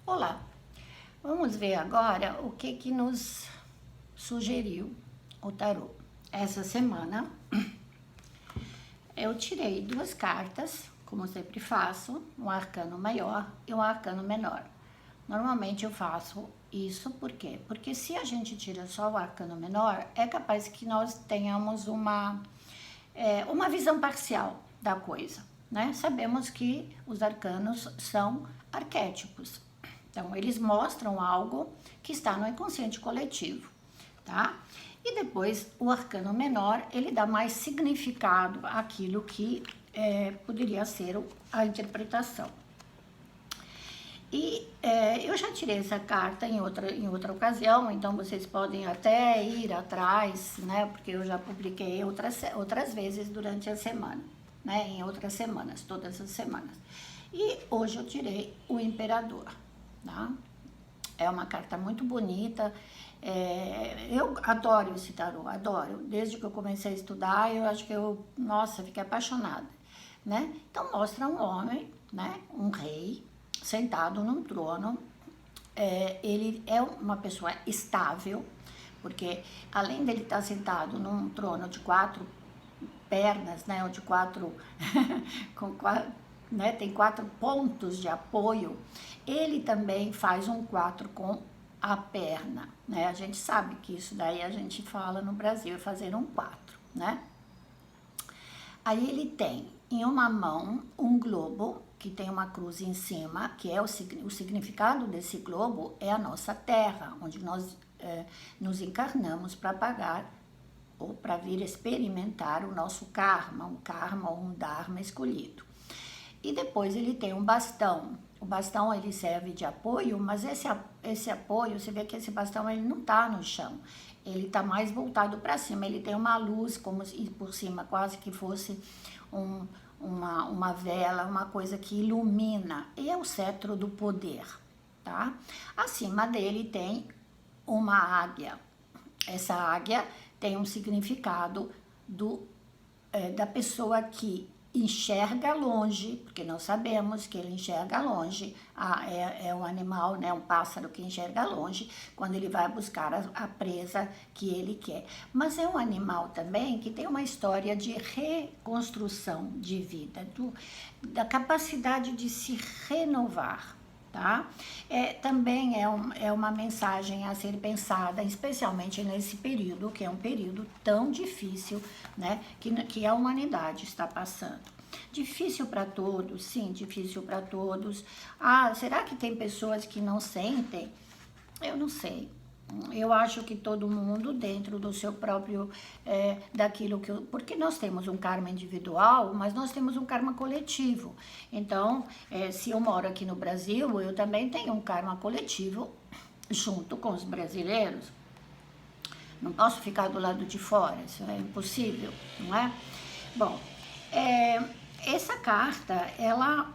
Olá, vamos ver agora o que nos sugeriu o tarô. Essa semana eu tirei duas cartas, como sempre faço, um arcano maior e um arcano menor. Normalmente eu faço isso, por quê? Porque se a gente tira só o arcano menor, é capaz que nós tenhamos uma visão parcial da coisa, né? Sabemos que os arcanos são arquétipos. Então, eles mostram algo que está no inconsciente coletivo, tá? E depois, o arcano menor, ele dá mais significado àquilo que poderia ser a interpretação. E eu já tirei essa carta em outra ocasião, então vocês podem até ir atrás, né? Porque eu já publiquei outras vezes durante a semana, né? Em outras semanas, todas as semanas. E hoje eu tirei o Imperador, tá? É uma carta muito bonita. Eu adoro esse tarô, adoro. Desde que eu comecei a estudar, eu acho que nossa, fiquei apaixonada, né? Então mostra um homem, né? Um rei sentado num trono. Ele é uma pessoa estável, porque além dele estar sentado num trono de 4 pernas, né? Ou de 4 com 4, né, tem 4 pontos de apoio, ele também faz um 4 com a perna, né? A gente sabe que isso daí a gente fala no Brasil, fazer um 4, né? Aí ele tem em uma mão um globo que tem uma cruz em cima, que é o significado desse globo é a nossa terra, onde nós nos encarnamos para pagar ou para vir experimentar o nosso karma, um karma ou um dharma escolhido. E depois ele tem um bastão. O bastão ele serve de apoio, mas esse apoio, você vê que esse bastão ele não está no chão. Ele está mais voltado para cima. Ele tem uma luz como se por cima, quase que fosse uma vela, uma coisa que ilumina. E é o cetro do poder, tá? Acima dele tem uma águia. Essa águia tem um significado da pessoa que enxerga longe, porque nós sabemos que ele enxerga longe, é um animal, né, um pássaro que enxerga longe, quando ele vai buscar a presa que ele quer. Mas é um animal também que tem uma história de reconstrução de vida, da capacidade de se renovar. Tá? Também é uma mensagem a ser pensada, especialmente nesse período, que é um período tão difícil, né, que a humanidade está passando. Difícil para todos, sim, difícil para todos. Será que tem pessoas que não sentem? Eu não sei. Eu acho que todo mundo dentro do seu próprio, daquilo que... Porque nós temos um karma individual, mas nós temos um karma coletivo. Então, se eu moro aqui no Brasil, eu também tenho um karma coletivo junto com os brasileiros. Não posso ficar do lado de fora, isso é impossível, não é? Bom, essa carta, ela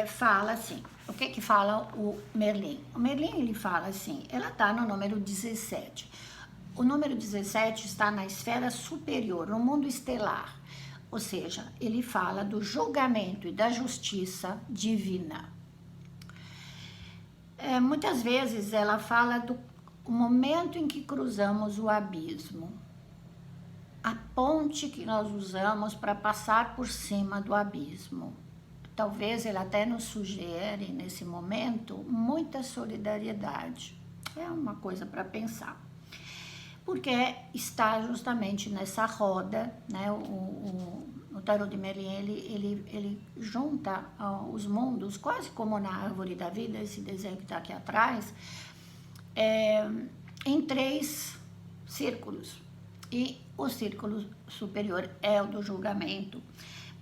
fala assim... O que fala o Merlin? O Merlin, ele fala assim, ela está no número 17. O número 17 está na esfera superior, no mundo estelar. Ou seja, ele fala do julgamento e da justiça divina. Muitas vezes ela fala do momento em que cruzamos o abismo. A ponte que nós usamos para passar por cima do abismo. Talvez ele até nos sugere, nesse momento, muita solidariedade. É uma coisa para pensar. Porque está justamente nessa roda, né? O tarô de Merlin, ele junta os mundos, quase como na árvore da vida, esse desenho que está aqui atrás, em 3 círculos. E o círculo superior é o do julgamento.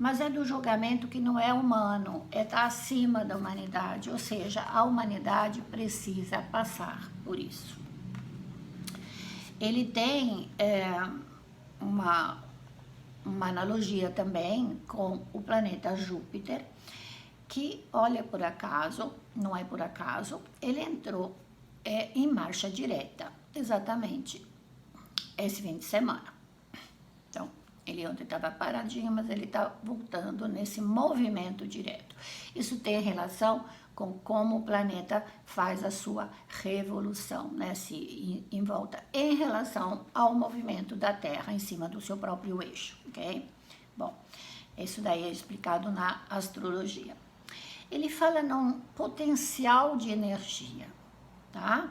Mas é do julgamento que não é humano, está acima da humanidade, ou seja, a humanidade precisa passar por isso. Ele tem uma analogia também com o planeta Júpiter, que, olha, por acaso, não é por acaso, ele entrou em marcha direta, exatamente esse fim de semana. Então, ele ontem estava paradinho, mas ele está voltando nesse movimento direto. Isso tem relação com como o planeta faz a sua revolução, né, em volta, em relação ao movimento da Terra em cima do seu próprio eixo, ok? Bom, isso daí é explicado na astrologia. Ele fala num potencial de energia, tá?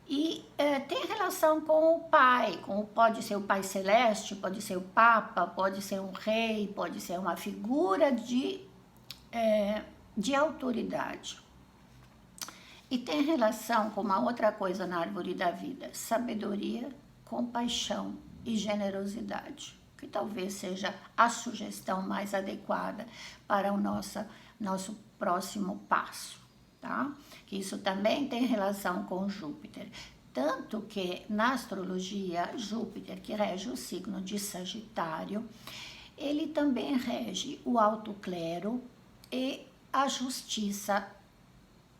E tem relação com o pai, pode ser o pai celeste, pode ser o papa, pode ser um rei, pode ser uma figura de autoridade. E tem relação com uma outra coisa na árvore da vida: sabedoria, compaixão e generosidade, que talvez seja a sugestão mais adequada para o nosso próximo passo, tá? Que isso também tem relação com Júpiter. Tanto que na astrologia, Júpiter, que rege o signo de Sagitário, ele também rege o alto clero e a justiça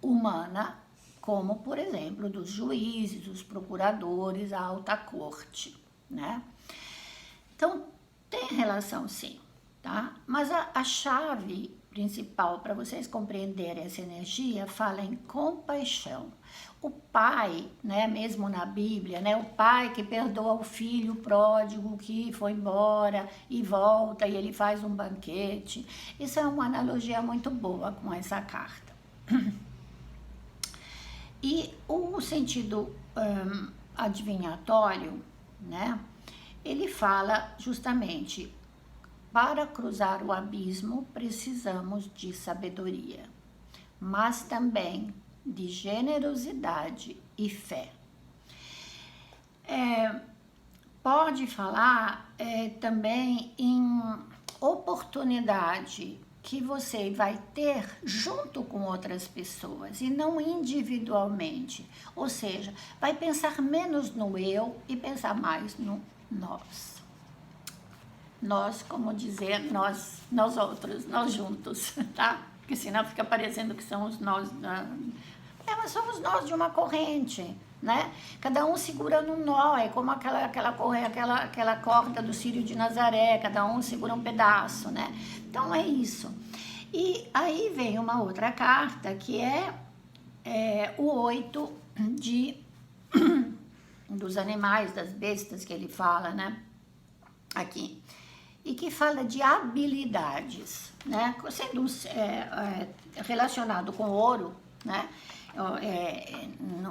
humana, como, por exemplo, dos juízes, dos procuradores, a alta corte, né? Então, tem relação sim, tá? Mas a chave principal para vocês compreenderem essa energia fala em compaixão. O pai, né, mesmo na Bíblia, né, o pai que perdoa o filho pródigo que foi embora e volta e ele faz um banquete. Isso é uma analogia muito boa com essa carta. E o sentido adivinhatório, né, ele fala justamente: para cruzar o abismo precisamos de sabedoria, mas também de generosidade e fé. Pode falar também em oportunidade que você vai ter junto com outras pessoas e não individualmente. Ou seja, vai pensar menos no eu e pensar mais no nós. Nós, como dizer, nós outros, nós juntos, tá? Porque senão fica parecendo que são os nós mas somos nós de uma corrente, né? Cada um segurando um nó, é como aquela corda do Círio de Nazaré, cada um segura um pedaço, né? Então é isso. E aí vem uma outra carta que é o 8 dos animais, das bestas que ele fala, né? Aqui. E que fala de habilidades, né? Sendo relacionado com ouro, né?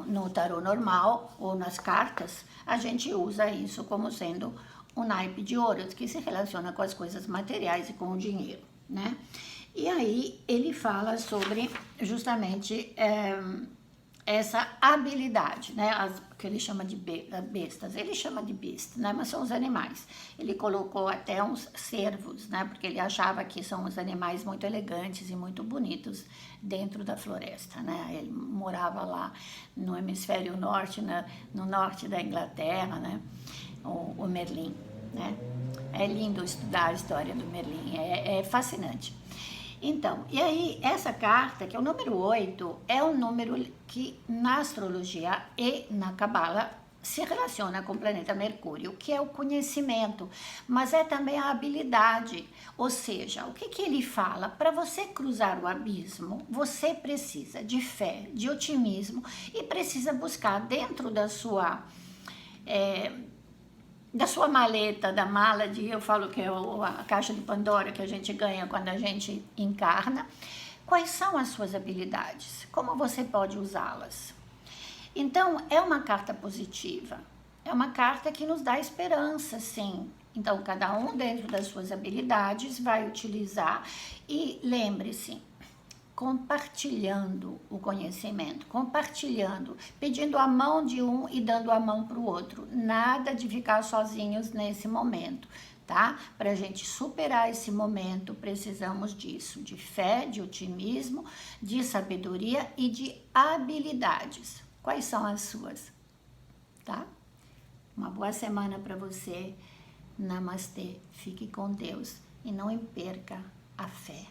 No tarô normal ou nas cartas, a gente usa isso como sendo um naipe de ouro, que se relaciona com as coisas materiais e com o dinheiro, né? E aí ele fala sobre justamente essa habilidade, né? Que ele chama de bestas, ele chama de besta, né? Mas são os animais. Ele colocou até uns cervos, né? Porque ele achava que são os animais muito elegantes e muito bonitos dentro da floresta, né? Ele morava lá no hemisfério norte, no norte da Inglaterra, né? O Merlin, né? É lindo estudar a história do Merlin, é fascinante. Então, e aí, essa carta, que é o número 8, é um número que na astrologia e na Cabala se relaciona com o planeta Mercúrio, que é o conhecimento, mas é também a habilidade. Ou seja, o que ele fala? Para você cruzar o abismo, você precisa de fé, de otimismo e precisa buscar dentro da sua maleta, da mala, eu falo que é a caixa de Pandora que a gente ganha quando a gente encarna, quais são as suas habilidades, como você pode usá-las. Então, é uma carta positiva, é uma carta que nos dá esperança, sim. Então, cada um dentro das suas habilidades vai utilizar e lembre-se, compartilhando o conhecimento, compartilhando, pedindo a mão de um e dando a mão para o outro. Nada de ficar sozinhos nesse momento, tá? Para a gente superar esse momento, precisamos disso, de fé, de otimismo, de sabedoria e de habilidades. Quais são as suas? Tá? Uma boa semana para você. Namastê. Fique com Deus e não perca a fé.